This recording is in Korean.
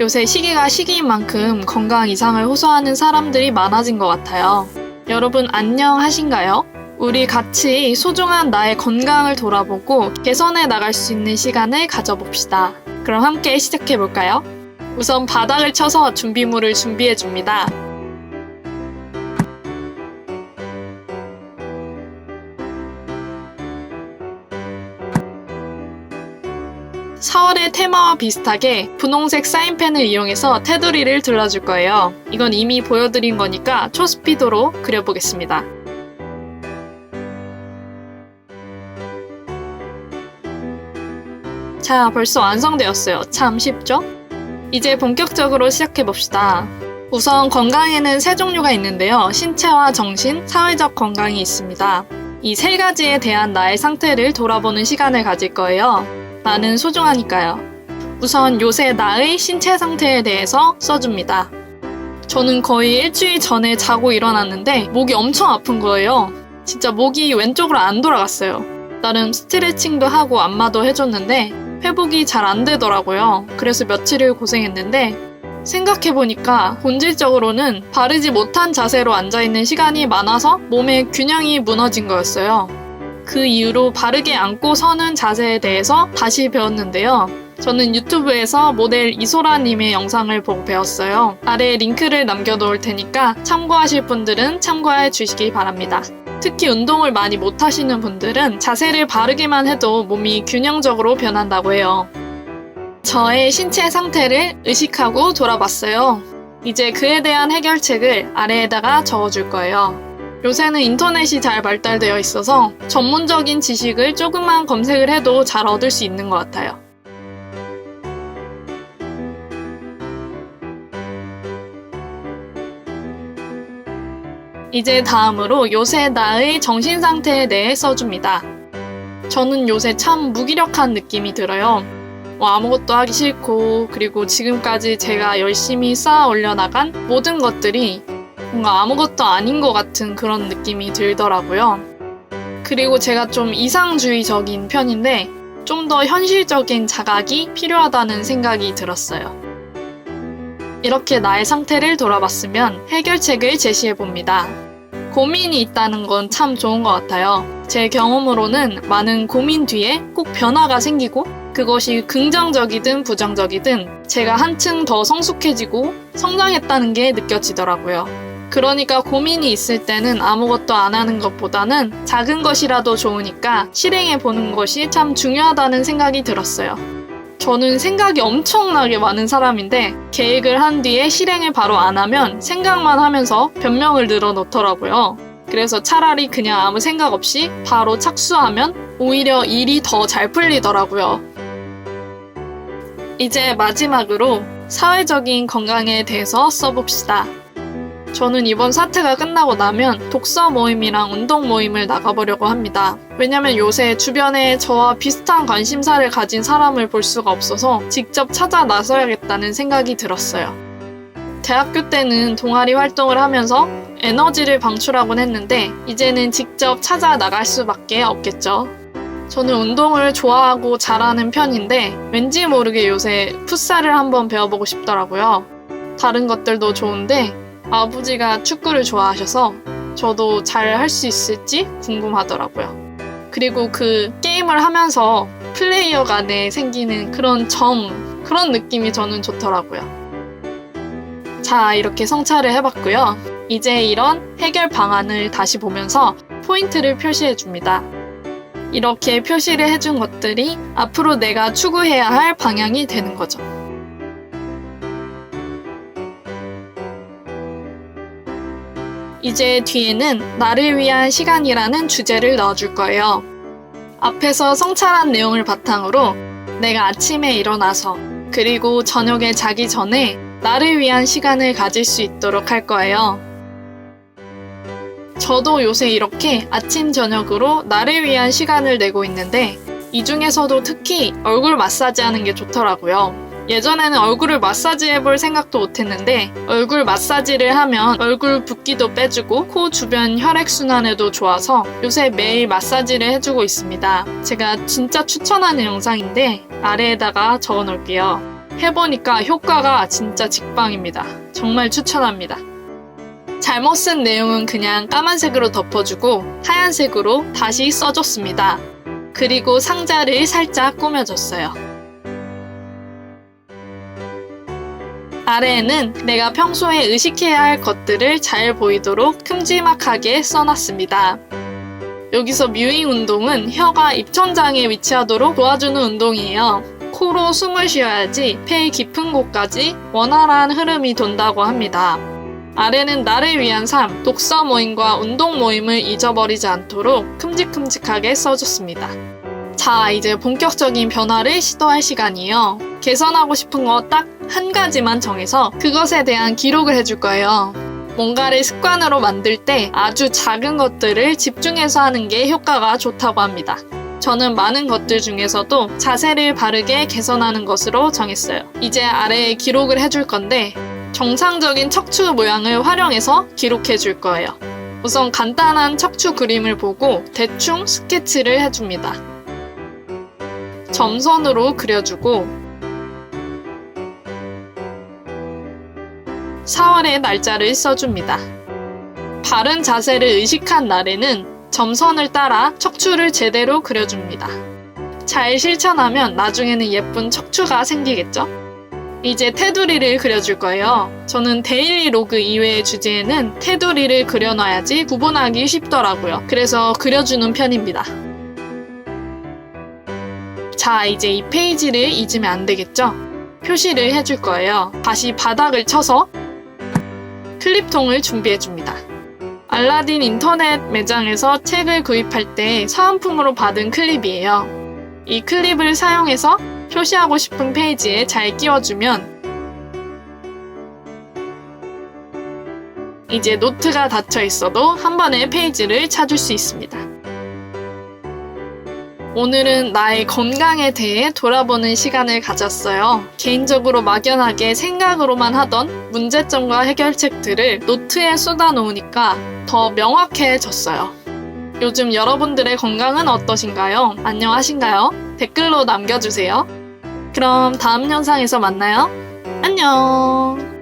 요새 시기가 시기인 만큼 건강 이상을 호소하는 사람들이 많아진 것 같아요. 여러분 안녕하신가요? 우리 같이 소중한 나의 건강을 돌아보고 개선해 나갈 수 있는 시간을 가져봅시다. 그럼 함께 시작해볼까요? 우선 바닥을 쳐서 준비물을 준비해줍니다. (4월의) 테마와 비슷하게 분홍색 사인펜을 이용해서 테두리를 둘러줄 거예요. 이건 이미 보여드린 거니까 초스피드로 그려보겠습니다. 자, 벌써 완성되었어요. 참 쉽죠? 이제 본격적으로 시작해봅시다. 우선 건강에는 세 종류가 있는데요. 신체와 정신, 사회적 건강이 있습니다. 이 세 가지에 대한 나의 상태를 돌아보는 시간을 가질 거예요. 나는 소중하니까요. 우선 요새 나의 신체 상태에 대해서 써줍니다. 저는 거의 일주일 전에 자고 일어났는데 목이 엄청 아픈 거예요. 진짜 목이 왼쪽으로 안 돌아갔어요. 나름 스트레칭도 하고 안마도 해줬는데 회복이 잘 안 되더라고요. 그래서 며칠을 고생했는데 생각해보니까 본질적으로는 바르지 못한 자세로 앉아있는 시간이 많아서 몸의 균형이 무너진 거였어요. 그 이후로 바르게 앉고 서는 자세에 대해서 다시 배웠는데요. 저는 유튜브에서 모델 이소라님의 영상을 보고 배웠어요. 아래에 링크를 남겨놓을 테니까 참고하실 분들은 참고해 주시기 바랍니다. 특히 운동을 많이 못하시는 분들은 자세를 바르게만 해도 몸이 균형적으로 변한다고 해요. 저의 신체 상태를 의식하고 돌아봤어요. 이제 그에 대한 해결책을 아래에다가 적어줄 거예요. 요새는 인터넷이 잘 발달되어 있어서 전문적인 지식을 조금만 검색을 해도 잘 얻을 수 있는 것 같아요. 이제 다음으로 요새 나의 정신 상태에 대해 써줍니다. 저는 요새 참 무기력한 느낌이 들어요. 아무것도 하기 싫고, 그리고 지금까지 제가 열심히 쌓아 올려나간 모든 것들이 뭔가 아무것도 아닌 것 같은 그런 느낌이 들더라고요. 그리고 제가 좀 이상주의적인 편인데 좀 더 현실적인 자각이 필요하다는 생각이 들었어요. 이렇게 나의 상태를 돌아봤으면 해결책을 제시해봅니다. 고민이 있다는 건 참 좋은 것 같아요. 제 경험으로는 많은 고민 뒤에 꼭 변화가 생기고 그것이 긍정적이든 부정적이든 제가 한층 더 성숙해지고 성장했다는 게 느껴지더라고요. 그러니까 고민이 있을 때는 아무것도 안 하는 것보다는 작은 것이라도 좋으니까 실행해보는 것이 참 중요하다는 생각이 들었어요. 저는 생각이 엄청나게 많은 사람인데 계획을 한 뒤에 실행을 바로 안 하면 생각만 하면서 변명을 늘어놓더라고요. 그래서 차라리 그냥 아무 생각 없이 바로 착수하면 오히려 일이 더 잘 풀리더라고요. 이제 마지막으로 사회적인 건강에 대해서 써봅시다. 저는 이번 사태가 끝나고 나면 독서 모임이랑 운동 모임을 나가보려고 합니다. 왜냐면 요새 주변에 저와 비슷한 관심사를 가진 사람을 볼 수가 없어서 직접 찾아 나서야겠다는 생각이 들었어요. 대학교 때는 동아리 활동을 하면서 에너지를 방출하곤 했는데 이제는 직접 찾아 나갈 수밖에 없겠죠. 저는 운동을 좋아하고 잘하는 편인데 왠지 모르게 요새 풋살을 한번 배워보고 싶더라고요. 다른 것들도 좋은데 아버지가 축구를 좋아하셔서 저도 잘 할 수 있을지 궁금하더라고요. 그리고 그 게임을 하면서 플레이어 간에 생기는 그런 그런 느낌이 저는 좋더라고요. 자, 이렇게 성찰을 해봤고요. 이제 이런 해결 방안을 다시 보면서 포인트를 표시해줍니다. 이렇게 표시를 해준 것들이 앞으로 내가 추구해야 할 방향이 되는 거죠. 이제 뒤에는 나를 위한 시간이라는 주제를 넣어줄 거예요. 앞에서 성찰한 내용을 바탕으로 내가 아침에 일어나서 그리고 저녁에 자기 전에 나를 위한 시간을 가질 수 있도록 할 거예요. 저도 요새 이렇게 아침 저녁으로 나를 위한 시간을 내고 있는데 이 중에서도 특히 얼굴 마사지 하는 게 좋더라고요. 예전에는 얼굴을 마사지해볼 생각도 못했는데 얼굴 마사지를 하면 얼굴 붓기도 빼주고 코 주변 혈액순환에도 좋아서 요새 매일 마사지를 해주고 있습니다. 제가 진짜 추천하는 영상인데 아래에다가 적어놓을게요. 해보니까 효과가 진짜 직방입니다. 정말 추천합니다. 잘못 쓴 내용은 그냥 까만색으로 덮어주고 하얀색으로 다시 써줬습니다. 그리고 상자를 살짝 꾸며줬어요. 아래에는 내가 평소에 의식해야 할 것들을 잘 보이도록 큼지막하게 써놨습니다. 여기서 뮤잉 운동은 혀가 입천장에 위치하도록 도와주는 운동이에요. 코로 숨을 쉬어야지 폐 깊은 곳까지 원활한 흐름이 돈다고 합니다. 아래는 나를 위한 삶, 독서 모임과 운동 모임을 잊어버리지 않도록 큼직큼직하게 써줬습니다. 자, 이제 본격적인 변화를 시도할 시간이에요. 개선하고 싶은 거 딱 한 가지만 정해서 그것에 대한 기록을 해줄 거예요. 뭔가를 습관으로 만들 때 아주 작은 것들을 집중해서 하는 게 효과가 좋다고 합니다. 저는 많은 것들 중에서도 자세를 바르게 개선하는 것으로 정했어요. 이제 아래에 기록을 해줄 건데 정상적인 척추 모양을 활용해서 기록해 줄 거예요. 우선 간단한 척추 그림을 보고 대충 스케치를 해줍니다. 점선으로 그려주고 4월의 날짜를 써줍니다. 바른 자세를 의식한 날에는 점선을 따라 척추를 제대로 그려줍니다. 잘 실천하면 나중에는 예쁜 척추가 생기겠죠? 이제 테두리를 그려줄 거예요. 저는 데일리 로그 이외의 주제에는 테두리를 그려놔야지 구분하기 쉽더라고요. 그래서 그려주는 편입니다. 자, 이제 이 페이지를 잊으면 안 되겠죠? 표시를 해줄 거예요. 다시 바닥을 쳐서 클립통을 준비해줍니다. 알라딘 인터넷 매장에서 책을 구입할 때 사은품으로 받은 클립이에요. 이 클립을 사용해서 표시하고 싶은 페이지에 잘 끼워주면 이제 노트가 닫혀 있어도 한 번에 페이지를 찾을 수 있습니다. 오늘은 나의 건강에 대해 돌아보는 시간을 가졌어요. 개인적으로 막연하게 생각으로만 하던 문제점과 해결책들을 노트에 쏟아놓으니까 더 명확해졌어요. 요즘 여러분들의 건강은 어떠신가요? 안녕하신가요? 댓글로 남겨주세요. 그럼 다음 영상에서 만나요. 안녕!